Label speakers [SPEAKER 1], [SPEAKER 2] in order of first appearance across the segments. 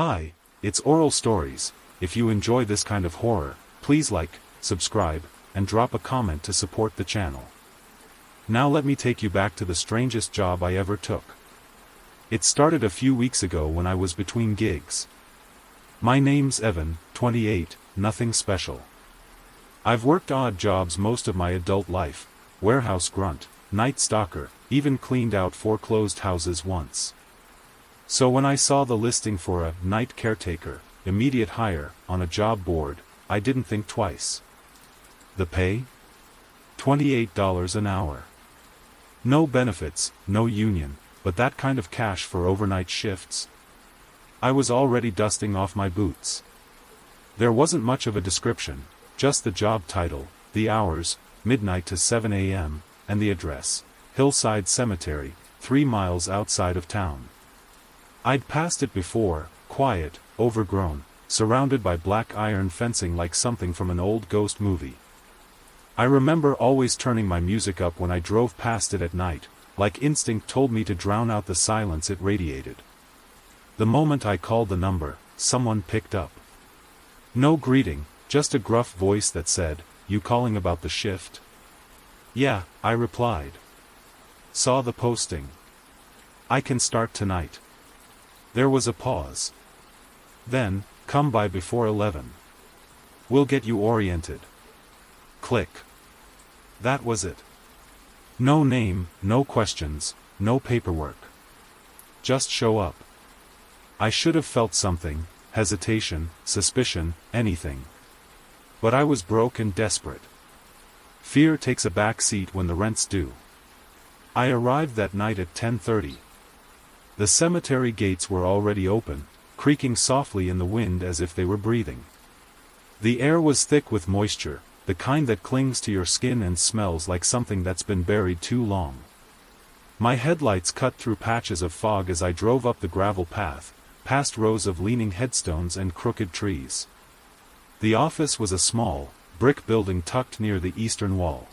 [SPEAKER 1] Hi, it's Oral Stories. If you enjoy this kind of horror, please like, subscribe, and drop a comment to support the channel. Now let me take you back to the strangest job I ever took. It started a few weeks ago when I was between gigs. My name's Evan, 28, nothing special. I've worked odd jobs most of my adult life: warehouse grunt, night stalker, even cleaned out foreclosed houses once. So when I saw the listing for a night caretaker, immediate hire, on a job board, I didn't think twice. The pay? $28 an hour. No benefits, no union, but that kind of cash for overnight shifts? I was already dusting off my boots. There wasn't much of a description, just the job title, the hours, midnight to 7 a.m., and the address, Hillside Cemetery, 3 miles outside of town. I'd passed it before, quiet, overgrown, surrounded by black iron fencing like something from an old ghost movie. I remember always turning my music up when I drove past it at night, like instinct told me to drown out the silence it radiated. The moment I called the number, someone picked up. No greeting, just a gruff voice that said, "You calling about the shift?" "Yeah," I replied. "Saw the posting. I can start tonight." There was a pause. Then, "Come by before 11. We'll get you oriented." Click. That was it. No name, no questions, no paperwork. Just show up. I should have felt something, hesitation, suspicion, anything. But I was broke and desperate. Fear takes a back seat when the rent's due. I arrived that night at 10:30. The cemetery gates were already open, creaking softly in the wind as if they were breathing. The air was thick with moisture, the kind that clings to your skin and smells like something that's been buried too long. My headlights cut through patches of fog as I drove up the gravel path, past rows of leaning headstones and crooked trees. The office was a small, brick building tucked near the eastern wall.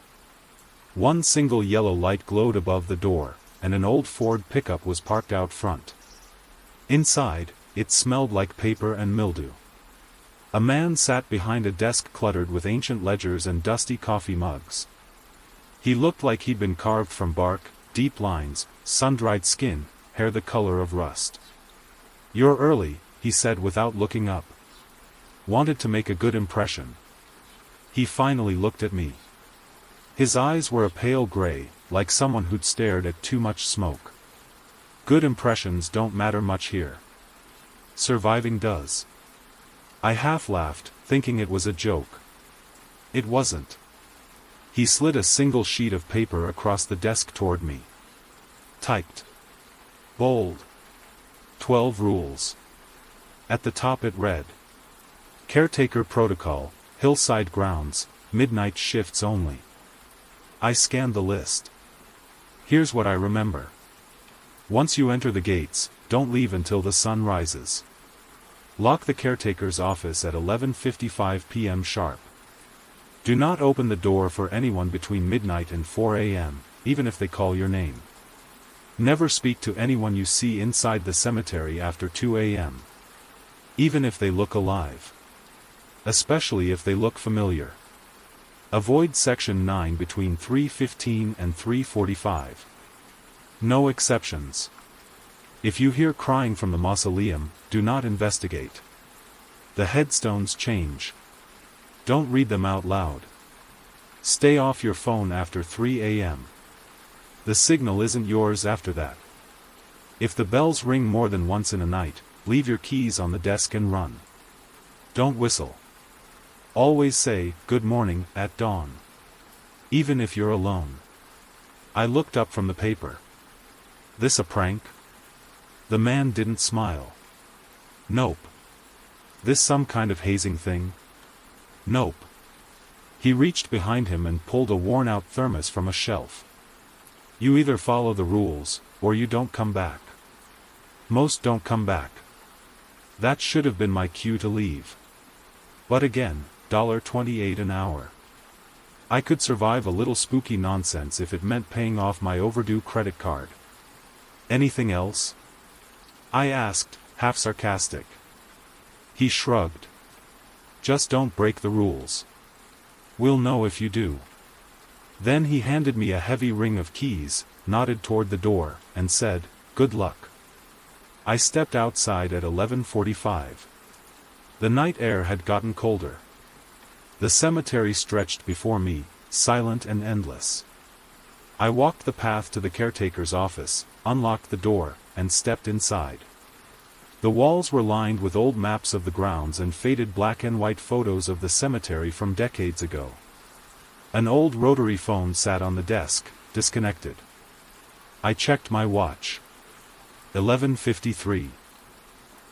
[SPEAKER 1] One single yellow light glowed above the door, and an old Ford pickup was parked out front. Inside, it smelled like paper and mildew. A man sat behind a desk cluttered with ancient ledgers and dusty coffee mugs. He looked like he'd been carved from bark, deep lines, sun-dried skin, hair the color of rust. "You're early," he said without looking up. Wanted to make a good impression. He finally looked at me. His eyes were a pale gray, like someone who'd stared at too much smoke. Good impressions don't matter much here. Surviving does. I half laughed, thinking it was a joke. It wasn't. He slid a single sheet of paper across the desk toward me. Typed. Bold. 12 rules. At the top it read: Caretaker Protocol, Hillside Grounds, midnight shifts only. I scanned the list. Here's what I remember. Once you enter the gates, don't leave until the sun rises. Lock the caretaker's office at 11:55 p.m. sharp. Do not open the door for anyone between midnight and 4 a.m., even if they call your name. Never speak to anyone you see inside the cemetery after 2 a.m. Even if they look alive. Especially if they look familiar. Avoid Section 9 between 3:15 and 3:45. No exceptions. If you hear crying from the mausoleum, do not investigate. The headstones change. Don't read them out loud. Stay off your phone after 3 a.m. The signal isn't yours after that. If the bells ring more than once in a night, leave your keys on the desk and run. Don't whistle. Always say, "Good morning," at dawn. Even if you're alone. I looked up from the paper. This a prank? The man didn't smile. Nope. This some kind of hazing thing? Nope. He reached behind him and pulled a worn-out thermos from a shelf. You either follow the rules, or you don't come back. Most don't come back. That should have been my cue to leave. But again, $28 an hour. I could survive a little spooky nonsense if it meant paying off my overdue credit card. Anything else? I asked, half sarcastic. He shrugged. Just don't break the rules. We'll know if you do. Then he handed me a heavy ring of keys, nodded toward the door, and said, "Good luck." I stepped outside at 11:45. The night air had gotten colder. The cemetery stretched before me, silent and endless. I walked the path to the caretaker's office, unlocked the door, and stepped inside. The walls were lined with old maps of the grounds and faded black and white photos of the cemetery from decades ago. An old rotary phone sat on the desk, disconnected. I checked my watch. 11:53.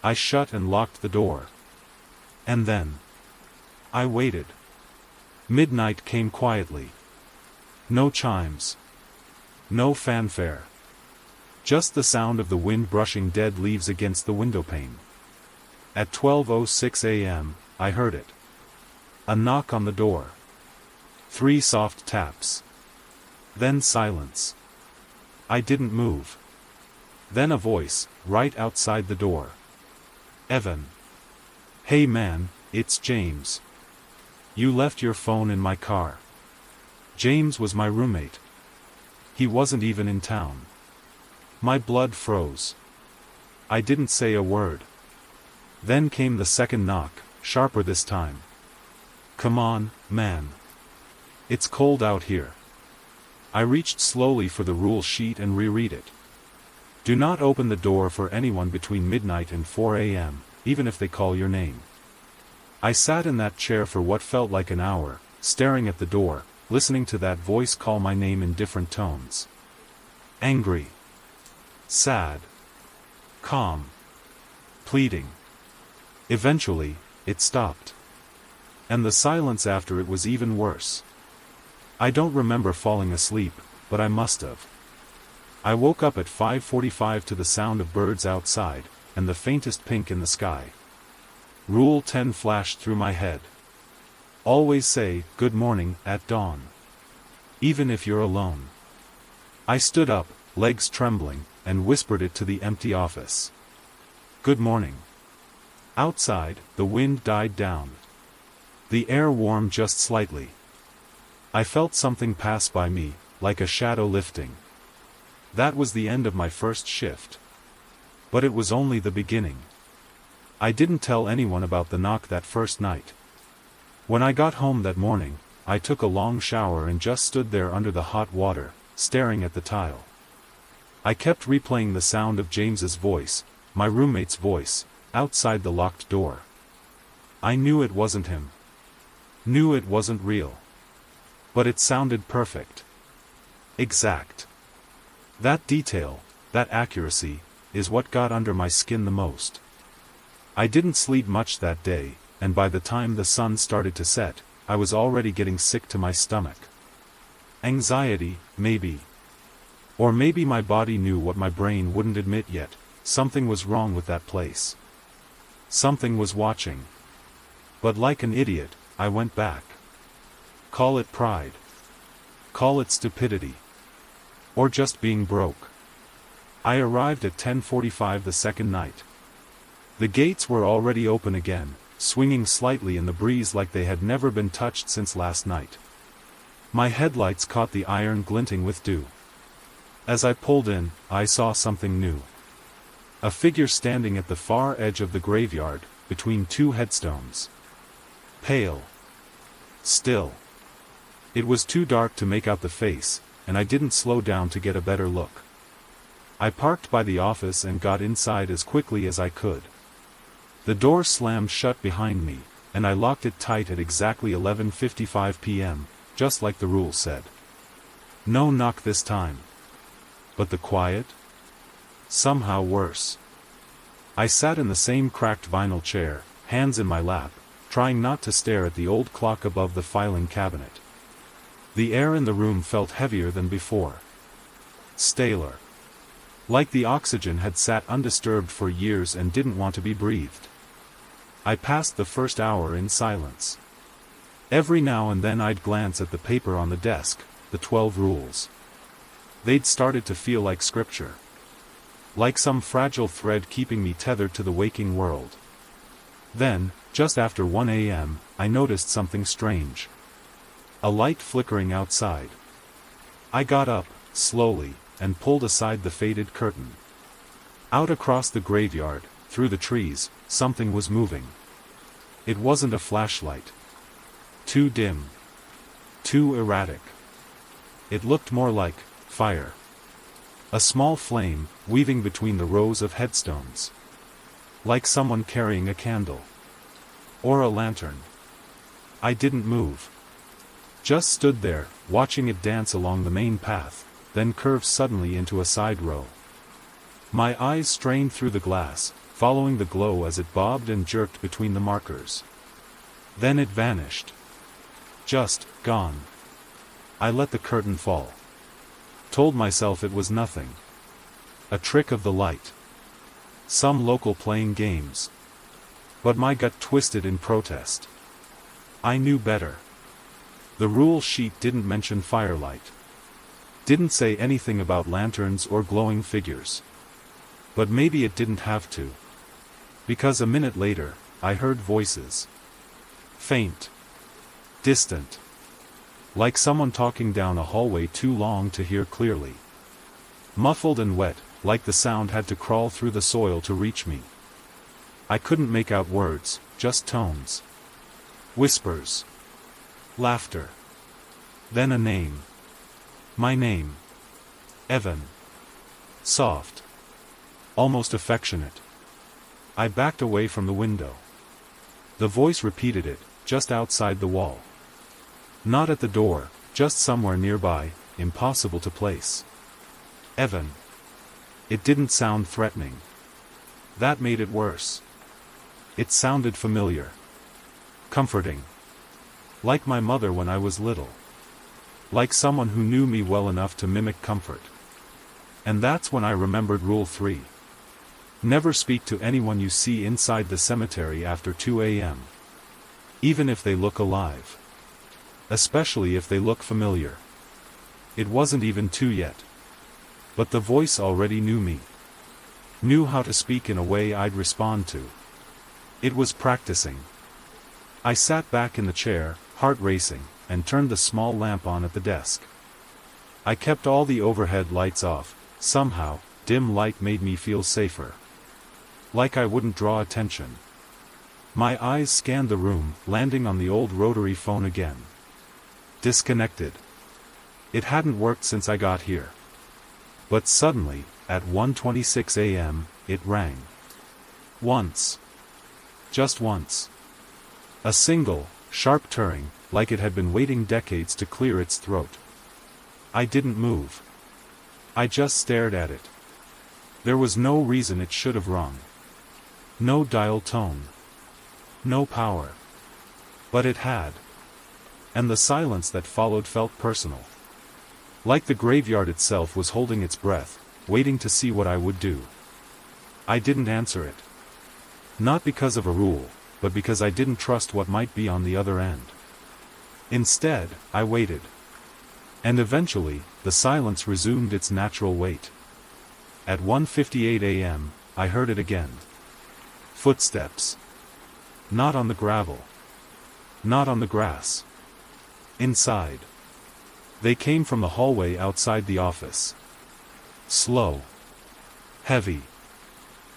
[SPEAKER 1] I shut and locked the door. And then I waited. Midnight came quietly. No chimes. No fanfare. Just the sound of the wind brushing dead leaves against the windowpane. At 12:06 a.m., I heard it. A knock on the door. 3 soft taps. Then silence. I didn't move. Then a voice, right outside the door. "Evan. Hey man, it's James. You left your phone in my car." James was my roommate. He wasn't even in town. My blood froze. I didn't say a word. Then came the second knock, sharper this time. "Come on, man. It's cold out here." I reached slowly for the rule sheet and reread it. Do not open the door for anyone between midnight and 4 a.m., even if they call your name. I sat in that chair for what felt like an hour, staring at the door, listening to that voice call my name in different tones. Angry. Sad. Calm. Pleading. Eventually, it stopped. And the silence after it was even worse. I don't remember falling asleep, but I must have. I woke up at 5:45 to the sound of birds outside, and the faintest pink in the sky. Rule 10 flashed through my head. Always say, "Good morning," at dawn. Even if you're alone. I stood up, legs trembling, and whispered it to the empty office. "Good morning." Outside, the wind died down. The air warmed just slightly. I felt something pass by me, like a shadow lifting. That was the end of my first shift. But it was only the beginning. I didn't tell anyone about the knock that first night. When I got home that morning, I took a long shower and just stood there under the hot water, staring at the tile. I kept replaying the sound of James's voice, my roommate's voice, outside the locked door. I knew it wasn't him. Knew it wasn't real. But it sounded perfect. Exact. That detail, that accuracy, is what got under my skin the most. I didn't sleep much that day, and by the time the sun started to set, I was already getting sick to my stomach. Anxiety, maybe. Or maybe my body knew what my brain wouldn't admit yet. Something was wrong with that place. Something was watching. But like an idiot, I went back. Call it pride. Call it stupidity. Or just being broke. I arrived at 10:45 the second night. The gates were already open again, swinging slightly in the breeze like they had never been touched since last night. My headlights caught the iron glinting with dew. As I pulled in, I saw something new. A figure standing at the far edge of the graveyard, between 2 headstones. Pale. Still. It was too dark to make out the face, and I didn't slow down to get a better look. I parked by the office and got inside as quickly as I could. The door slammed shut behind me, and I locked it tight at exactly 11:55 p.m., just like the rule said. No knock this time. But the quiet? Somehow worse. I sat in the same cracked vinyl chair, hands in my lap, trying not to stare at the old clock above the filing cabinet. The air in the room felt heavier than before. Staler. Like the oxygen had sat undisturbed for years and didn't want to be breathed. I passed the first hour in silence. Every now and then I'd glance at the paper on the desk, the 12 rules. They'd started to feel like scripture. Like some fragile thread keeping me tethered to the waking world. Then, just after 1 a.m., I noticed something strange. A light flickering outside. I got up, slowly, and pulled aside the faded curtain. Out across the graveyard, through the trees, something was moving. It wasn't a flashlight. Too dim. Too erratic. It looked more like fire. A small flame, weaving between the rows of headstones. Like someone carrying a candle. Or a lantern. I didn't move. Just stood there, watching it dance along the main path, then curve suddenly into a side row. My eyes strained through the glass, following the glow as it bobbed and jerked between the markers. Then it vanished. Just gone. I let the curtain fall. Told myself it was nothing. A trick of the light. Some local playing games. But my gut twisted in protest. I knew better. The rule sheet didn't mention firelight. Didn't say anything about lanterns or glowing figures. But maybe it didn't have to. Because a minute later, I heard voices. Faint. Distant. Like someone talking down a hallway too long to hear clearly. Muffled and wet, like the sound had to crawl through the soil to reach me. I couldn't make out words, just tones. Whispers. Laughter. Then a name. My name. Evan. Soft. Almost affectionate. I backed away from the window. The voice repeated it, just outside the wall. Not at the door, just somewhere nearby, impossible to place. Evan. It didn't sound threatening. That made it worse. It sounded familiar. Comforting. Like my mother when I was little. Like someone who knew me well enough to mimic comfort. And that's when I remembered Rule 3. Never speak to anyone you see inside the cemetery after 2 a.m. Even if they look alive. Especially if they look familiar. It wasn't even 2 yet. But the voice already knew me. Knew how to speak in a way I'd respond to. It was practicing. I sat back in the chair, heart racing, and turned the small lamp on at the desk. I kept all the overhead lights off. Somehow, dim light made me feel safer. Like I wouldn't draw attention. My eyes scanned the room, landing on the old rotary phone again. Disconnected. It hadn't worked since I got here. But suddenly, at 1:26 a.m., it rang. Once. Just once. A single, sharp turring, like it had been waiting decades to clear its throat. I didn't move. I just stared at it. There was no reason it should have rung. No dial tone. No power. But it had. And the silence that followed felt personal. Like the graveyard itself was holding its breath, waiting to see what I would do. I didn't answer it. Not because of a rule, but because I didn't trust what might be on the other end. Instead, I waited. And eventually, the silence resumed its natural weight. At 1:58 a.m., I heard it again. Footsteps. Not on the gravel. Not on the grass. Inside. They came from the hallway outside the office. Slow. Heavy.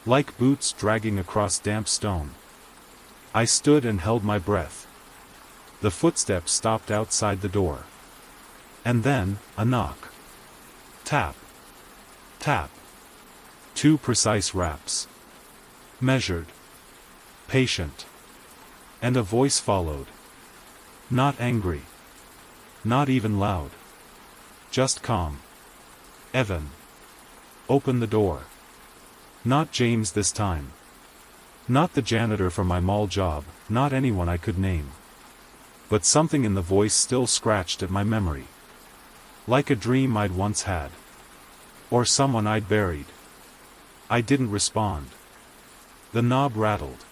[SPEAKER 1] Like boots dragging across damp stone. I stood and held my breath. The footsteps stopped outside the door. And then, a knock. Tap. Tap. 2 precise raps. Measured. Patient. And a voice followed. Not angry. Not even loud. Just calm. Evan. Open the door. Not James this time. Not the janitor from my mall job, not anyone I could name. But something in the voice still scratched at my memory. Like a dream I'd once had. Or someone I'd buried. I didn't respond. The knob rattled.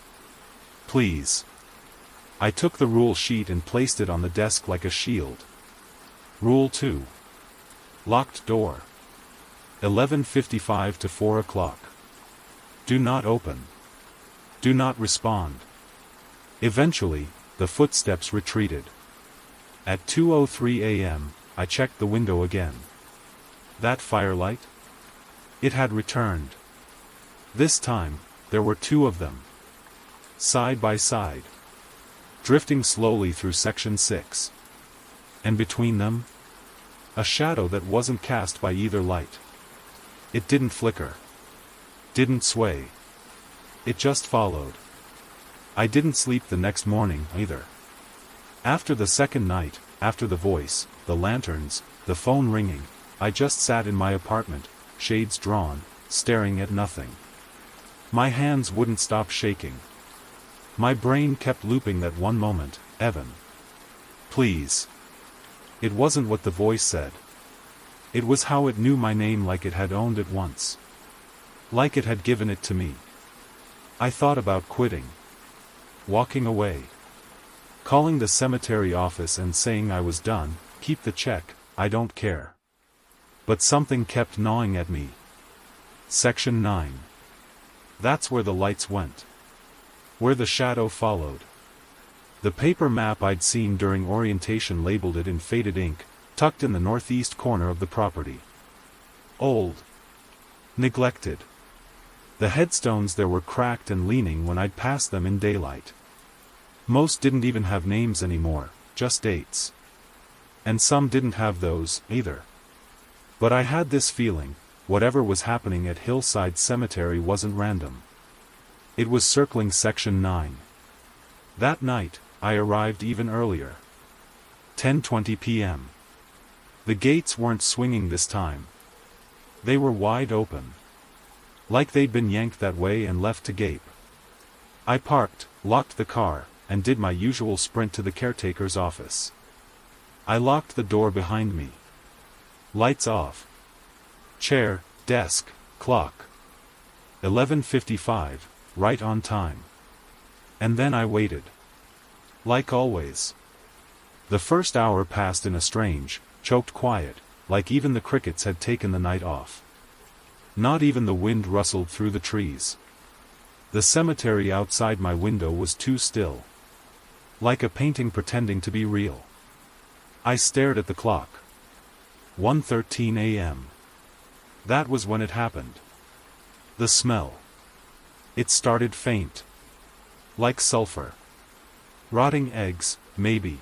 [SPEAKER 1] Please. I took the rule sheet and placed it on the desk like a shield. Rule 2. Locked door. 11:55 to 4 o'clock. Do not open. Do not respond. Eventually, the footsteps retreated. At 2:03 a.m., I checked the window again. That firelight? It had returned. This time, there were two of them. Side by side. Drifting slowly through Section 6. And between them? A shadow that wasn't cast by either light. It didn't flicker. Didn't sway. It just followed. I didn't sleep the next morning, either. After the second night, after the voice, the lanterns, the phone ringing, I just sat in my apartment, shades drawn, staring at nothing. My hands wouldn't stop shaking. My brain kept looping that one moment, Evan. Please. It wasn't what the voice said. It was how it knew my name, like it had owned it once. Like it had given it to me. I thought about quitting. Walking away. Calling the cemetery office and saying I was done, keep the check, I don't care. But something kept gnawing at me. Section 9. That's where the lights went. Where the shadow followed. The paper map I'd seen during orientation labeled it in faded ink, tucked in the northeast corner of the property. Old. Neglected. The headstones there were cracked and leaning when I'd passed them in daylight. Most didn't even have names anymore, just dates. And some didn't have those, either. But I had this feeling, whatever was happening at Hillside Cemetery wasn't random. It was circling Section 9. That night, I arrived even earlier. 10:20 p.m. The gates weren't swinging this time. They were wide open. Like they'd been yanked that way and left to gape. I parked, locked the car, and did my usual sprint to the caretaker's office. I locked the door behind me. Lights off. Chair, desk, clock. 11:55, right on time. And then I waited. Like always. The first hour passed in a strange, choked quiet, like even the crickets had taken the night off. Not even the wind rustled through the trees. The cemetery outside my window was too still. Like a painting pretending to be real. I stared at the clock. 1:13 a.m. That was when it happened. The smell. It started faint. Like sulfur. Rotting eggs, maybe.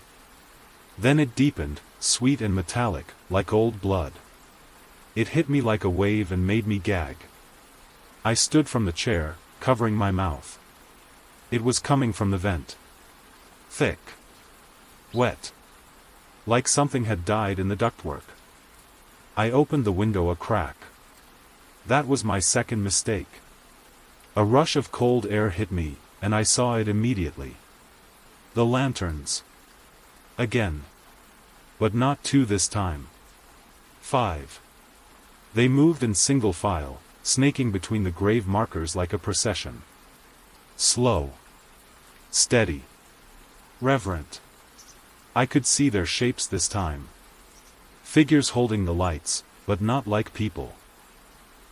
[SPEAKER 1] Then it deepened, sweet and metallic, like old blood. It hit me like a wave and made me gag. I stood from the chair, covering my mouth. It was coming from the vent. Thick. Wet. Like something had died in the ductwork. I opened the window a crack. That was my second mistake. A rush of cold air hit me, and I saw it immediately. The lanterns. Again. But not two this time. 5. They moved in single file, snaking between the grave markers like a procession. Slow. Steady. Reverent. I could see their shapes this time. Figures holding the lights, but not like people.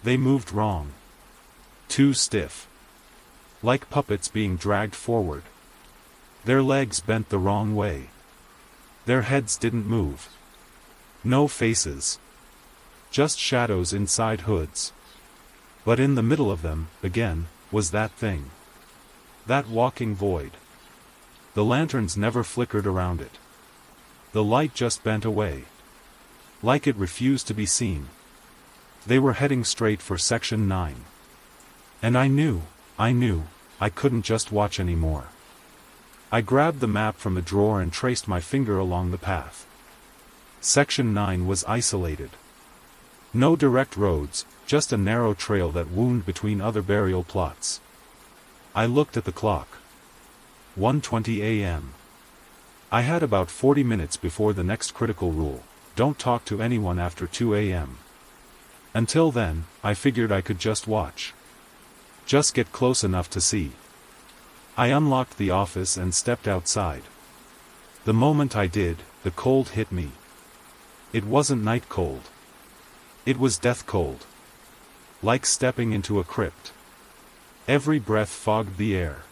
[SPEAKER 1] They moved wrong. Too stiff. Like puppets being dragged forward. Their legs bent the wrong way. Their heads didn't move. No faces. Just shadows inside hoods. But in the middle of them, again, was that thing. That walking void. The lanterns never flickered around it. The light just bent away. Like it refused to be seen. They were heading straight for Section 9. And I knew, I couldn't just watch anymore. I grabbed the map from the drawer and traced my finger along the path. Section 9 was isolated. No direct roads, just a narrow trail that wound between other burial plots. I looked at the clock. 1:20 a.m. I had about 40 minutes before the next critical rule, don't talk to anyone after 2 a.m. Until then, I figured I could just watch. Just get close enough to see. I unlocked the office and stepped outside. The moment I did, the cold hit me. It wasn't night cold. It was death cold. Like stepping into a crypt. Every breath fogged the air.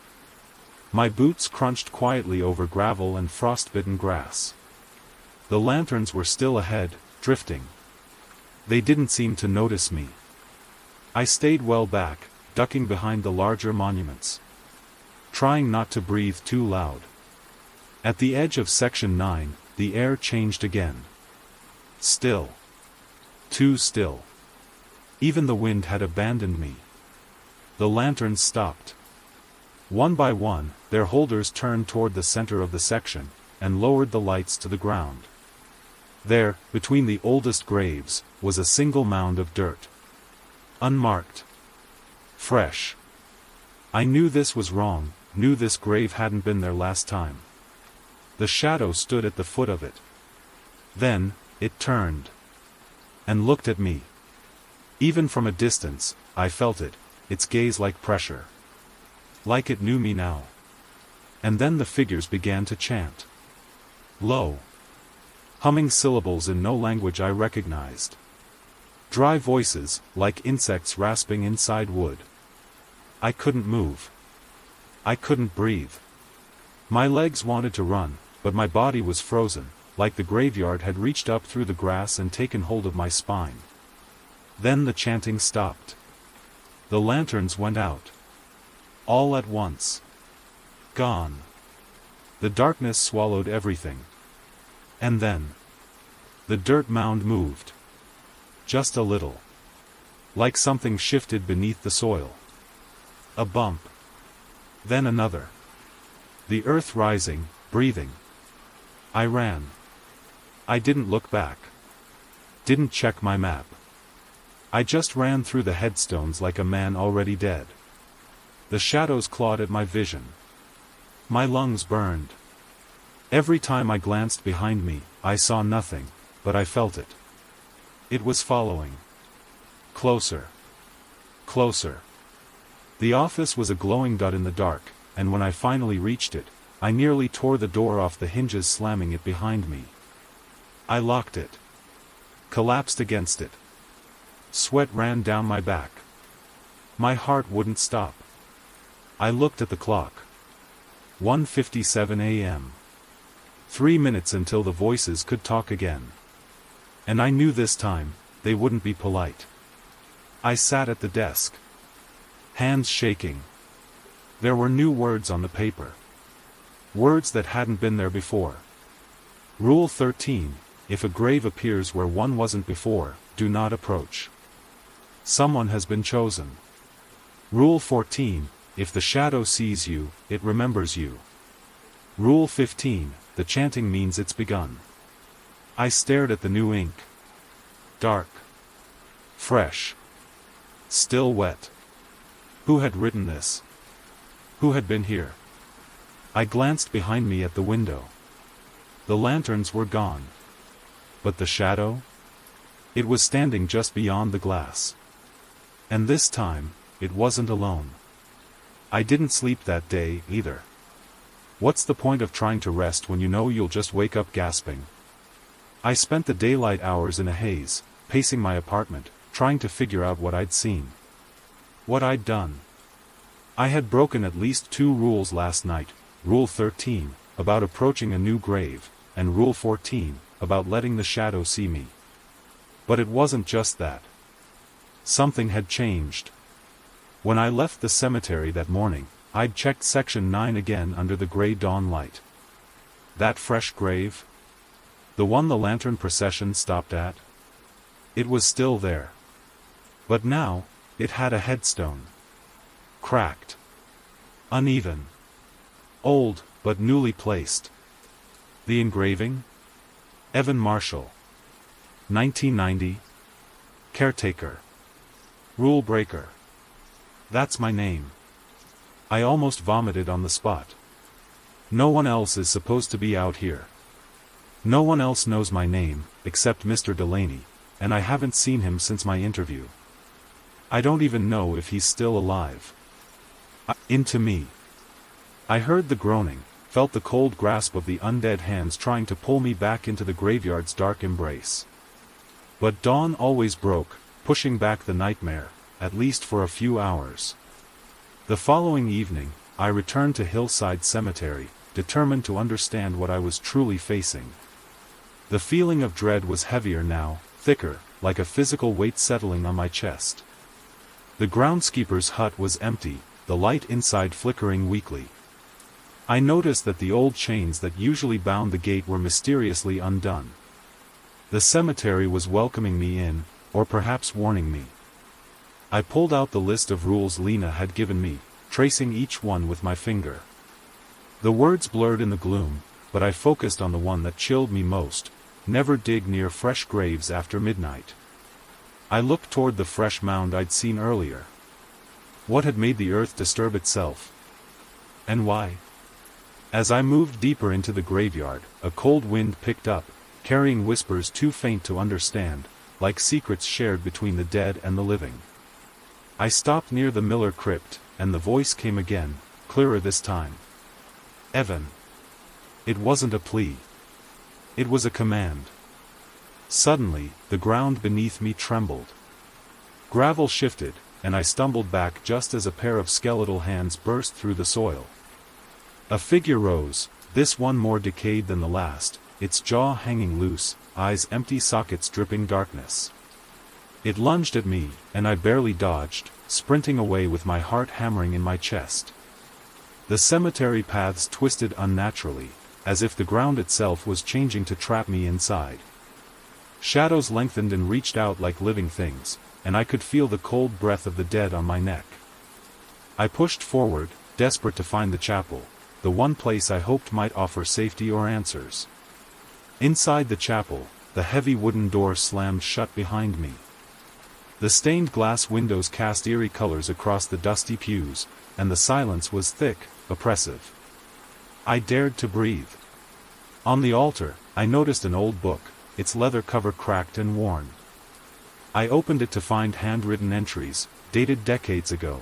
[SPEAKER 1] My boots crunched quietly over gravel and frost-bitten grass. The lanterns were still ahead, drifting. They didn't seem to notice me. I stayed well back, ducking behind the larger monuments, trying not to breathe too loud. At the edge of Section 9, the air changed again. Still. Too still. Even the wind had abandoned me. The lanterns stopped. One by one, their holders turned toward the center of the section, and lowered the lights to the ground. There, between the oldest graves, was a single mound of dirt. Unmarked. Fresh. I knew this was wrong, knew this grave hadn't been there last time. The shadow stood at the foot of it. Then, it turned. And looked at me. Even from a distance, I felt it, its gaze like pressure. Like it knew me now. And then the figures began to chant. Low. Humming syllables in no language I recognized. Dry voices, like insects rasping inside wood. I couldn't move. I couldn't breathe. My legs wanted to run, but my body was frozen, like the graveyard had reached up through the grass and taken hold of my spine. Then the chanting stopped. The lanterns went out. All at once. Gone. The darkness swallowed everything. And then, the dirt mound moved. Just a little. Like something shifted beneath the soil. A bump. Then another. The earth rising, breathing. I ran. I didn't look back. Didn't check my map. I just ran through the headstones like a man already dead. The shadows clawed at my vision. My lungs burned. Every time I glanced behind me, I saw nothing, but I felt it. It was following. Closer. Closer. The office was a glowing dot in the dark, and when I finally reached it, I nearly tore the door off the hinges, slamming it behind me. I locked it. Collapsed against it. Sweat ran down my back. My heart wouldn't stop. I looked at the clock. 1:57 a.m. 3 minutes until the voices could talk again. And I knew this time, they wouldn't be polite. I sat at the desk. Hands shaking. There were new words on the paper. Words that hadn't been there before. Rule 13, if a grave appears where one wasn't before, do not approach. Someone has been chosen. Rule 14, if the shadow sees you, it remembers you. Rule 15, the chanting means it's begun. I stared at the new ink. Dark. Fresh. Still wet. Who had written this? Who had been here? I glanced behind me at the window. The lanterns were gone. But the shadow? It was standing just beyond the glass. And this time, it wasn't alone. I didn't sleep that day, either. What's the point of trying to rest when you know you'll just wake up gasping? I spent the daylight hours in a haze, pacing my apartment, trying to figure out what I'd seen. What I'd done. I had broken at least 2 rules last night, Rule 13, about approaching a new grave, and Rule 14, about letting the shadow see me. But it wasn't just that. Something had changed. When I left the cemetery that morning, I'd checked Section 9 again under the gray dawn light. That fresh grave? The one the lantern procession stopped at? It was still there. But now, it had a headstone. Cracked. Uneven. Old, but newly placed. The engraving? Evan Marshall. 1990. Caretaker. Rule breaker. That's my name. I almost vomited on the spot. No one else is supposed to be out here. No one else knows my name, except Mr. Delaney, and I haven't seen him since my interview. I don't even know if he's still alive. Into me. I heard the groaning, felt the cold grasp of the undead hands trying to pull me back into the graveyard's dark embrace. But dawn always broke, pushing back the nightmare, at least for a few hours. The following evening, I returned to Hillside Cemetery, determined to understand what I was truly facing. The feeling of dread was heavier now, thicker, like a physical weight settling on my chest. The groundskeeper's hut was empty, the light inside flickering weakly. I noticed that the old chains that usually bound the gate were mysteriously undone. The cemetery was welcoming me in, or perhaps warning me. I pulled out the list of rules Lena had given me, tracing each one with my finger. The words blurred in the gloom, but I focused on the one that chilled me most: never dig near fresh graves after midnight. I looked toward the fresh mound I'd seen earlier. What had made the earth disturb itself? And why? As I moved deeper into the graveyard, a cold wind picked up, carrying whispers too faint to understand, like secrets shared between the dead and the living. I stopped near the Miller crypt, and the voice came again, clearer this time. Evan. It wasn't a plea. It was a command. Suddenly, the ground beneath me trembled. Gravel shifted, and I stumbled back just as a pair of skeletal hands burst through the soil. A figure rose, this one more decayed than the last, its jaw hanging loose, eyes empty, sockets dripping darkness. It lunged at me, and I barely dodged, sprinting away with my heart hammering in my chest. The cemetery paths twisted unnaturally, as if the ground itself was changing to trap me inside. Shadows lengthened and reached out like living things, and I could feel the cold breath of the dead on my neck. I pushed forward, desperate to find the chapel, the one place I hoped might offer safety or answers. Inside the chapel, the heavy wooden door slammed shut behind me. The stained glass windows cast eerie colors across the dusty pews, and the silence was thick, oppressive. I dared to breathe. On the altar, I noticed an old book, its leather cover cracked and worn. I opened it to find handwritten entries, dated decades ago.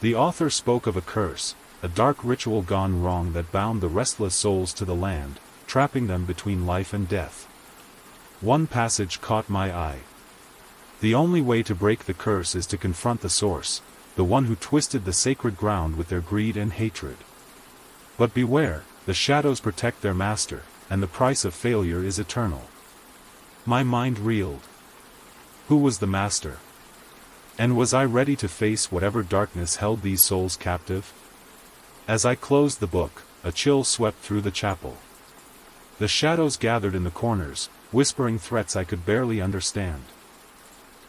[SPEAKER 1] The author spoke of a curse, a dark ritual gone wrong that bound the restless souls to the land, trapping them between life and death. One passage caught my eye. The only way to break the curse is to confront the source, the one who twisted the sacred ground with their greed and hatred. But beware, the shadows protect their master, and the price of failure is eternal. My mind reeled. Who was the master? And was I ready to face whatever darkness held these souls captive? As I closed the book, a chill swept through the chapel. The shadows gathered in the corners, whispering threats I could barely understand.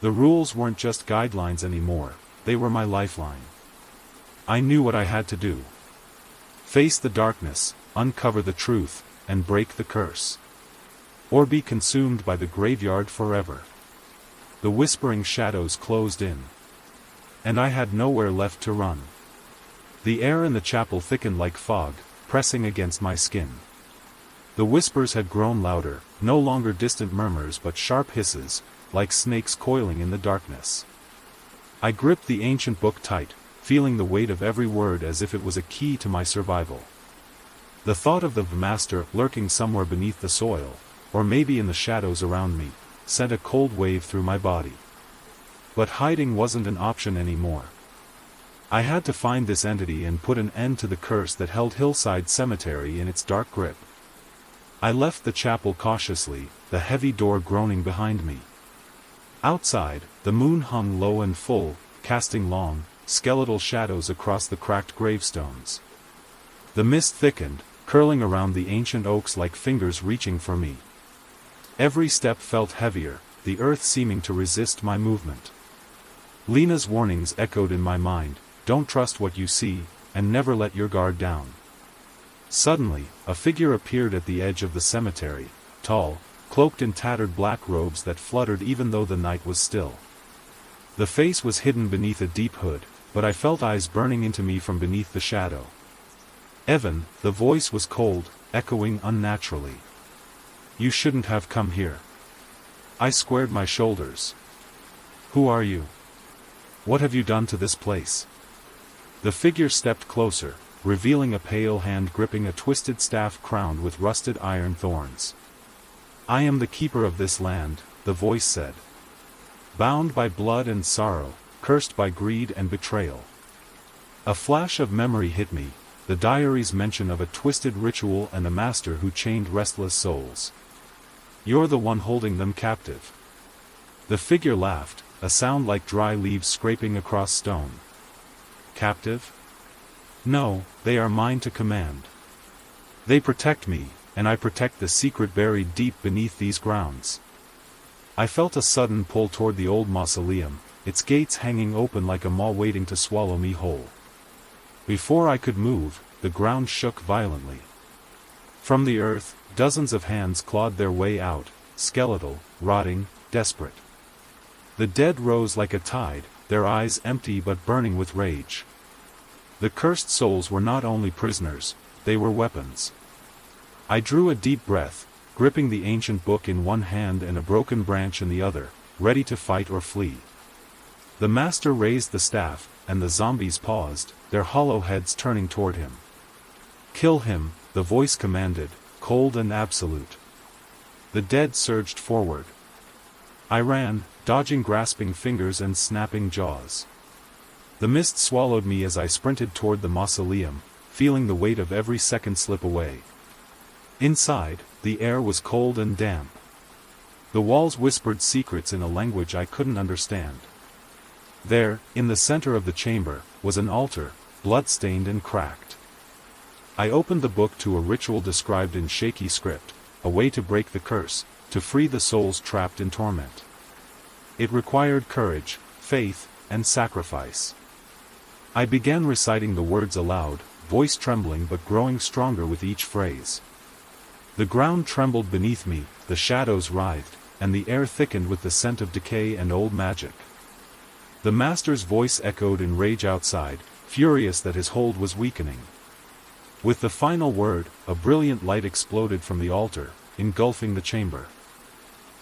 [SPEAKER 1] The rules weren't just guidelines anymore, they were my lifeline. I knew what I had to do. Face the darkness, uncover the truth, and break the curse. Or be consumed by the graveyard forever. The whispering shadows closed in. And I had nowhere left to run. The air in the chapel thickened like fog, pressing against my skin. The whispers had grown louder, no longer distant murmurs but sharp hisses, like snakes coiling in the darkness. I gripped the ancient book tight, feeling the weight of every word as if it was a key to my survival. The thought of the master lurking somewhere beneath the soil, or maybe in the shadows around me, sent a cold wave through my body. But hiding wasn't an option anymore. I had to find this entity and put an end to the curse that held Hillside Cemetery in its dark grip. I left the chapel cautiously, the heavy door groaning behind me. Outside, the moon hung low and full, casting long, skeletal shadows across the cracked gravestones. The mist thickened, curling around the ancient oaks like fingers reaching for me. Every step felt heavier, the earth seeming to resist my movement. Lena's warnings echoed in my mind: don't trust what you see, and never let your guard down. Suddenly, a figure appeared at the edge of the cemetery, tall, cloaked in tattered black robes that fluttered even though the night was still. The face was hidden beneath a deep hood, but I felt eyes burning into me from beneath the shadow. Evan, the voice was cold, echoing unnaturally. You shouldn't have come here. I squared my shoulders. Who are you? What have you done to this place? The figure stepped closer, revealing a pale hand gripping a twisted staff crowned with rusted iron thorns. I am the keeper of this land, the voice said. Bound by blood and sorrow, cursed by greed and betrayal. A flash of memory hit me, the diary's mention of a twisted ritual and a master who chained restless souls. You're the one holding them captive. The figure laughed, a sound like dry leaves scraping across stone. Captive? No, they are mine to command. They protect me, and I protect the secret buried deep beneath these grounds. I felt a sudden pull toward the old mausoleum, its gates hanging open like a maw waiting to swallow me whole. Before I could move, the ground shook violently. From the earth, dozens of hands clawed their way out, skeletal, rotting, desperate. The dead rose like a tide, their eyes empty but burning with rage. The cursed souls were not only prisoners, they were weapons. I drew a deep breath, gripping the ancient book in one hand and a broken branch in the other, ready to fight or flee. The master raised the staff, and the zombies paused, their hollow heads turning toward him. Kill him, the voice commanded, cold and absolute. The dead surged forward. I ran, dodging grasping fingers and snapping jaws. The mist swallowed me as I sprinted toward the mausoleum, feeling the weight of every second slip away. Inside, the air was cold and damp. The walls whispered secrets in a language I couldn't understand. There, in the center of the chamber, was an altar, blood-stained and cracked. I opened the book to a ritual described in shaky script, a way to break the curse, to free the souls trapped in torment. It required courage, faith, and sacrifice. I began reciting the words aloud, voice trembling but growing stronger with each phrase. The ground trembled beneath me, the shadows writhed, and the air thickened with the scent of decay and old magic. The master's voice echoed in rage outside, furious that his hold was weakening. With the final word, a brilliant light exploded from the altar, engulfing the chamber.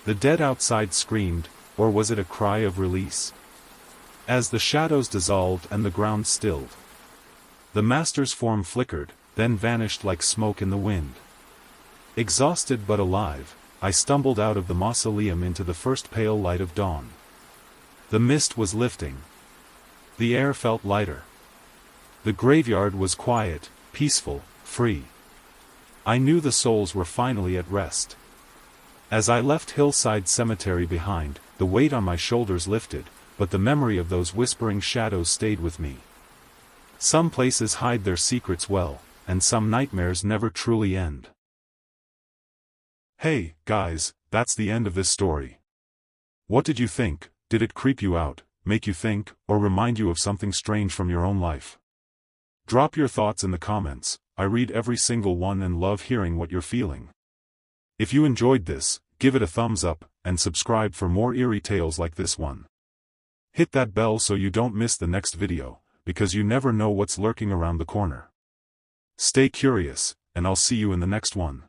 [SPEAKER 1] The dead outside screamed, or was it a cry of release? As the shadows dissolved and the ground stilled, the master's form flickered, then vanished like smoke in the wind. Exhausted but alive, I stumbled out of the mausoleum into the first pale light of dawn. The mist was lifting. The air felt lighter. The graveyard was quiet, peaceful, free. I knew the souls were finally at rest. As I left Hillside Cemetery behind, the weight on my shoulders lifted, but the memory of those whispering shadows stayed with me. Some places hide their secrets well, and some nightmares never truly end. Hey, guys, that's the end of this story. What did you think? Did it creep you out, make you think, or remind you of something strange from your own life? Drop your thoughts in the comments. I read every single one and love hearing what you're feeling. If you enjoyed this, give it a thumbs up, and subscribe for more eerie tales like this one. Hit that bell so you don't miss the next video, because you never know what's lurking around the corner. Stay curious, and I'll see you in the next one.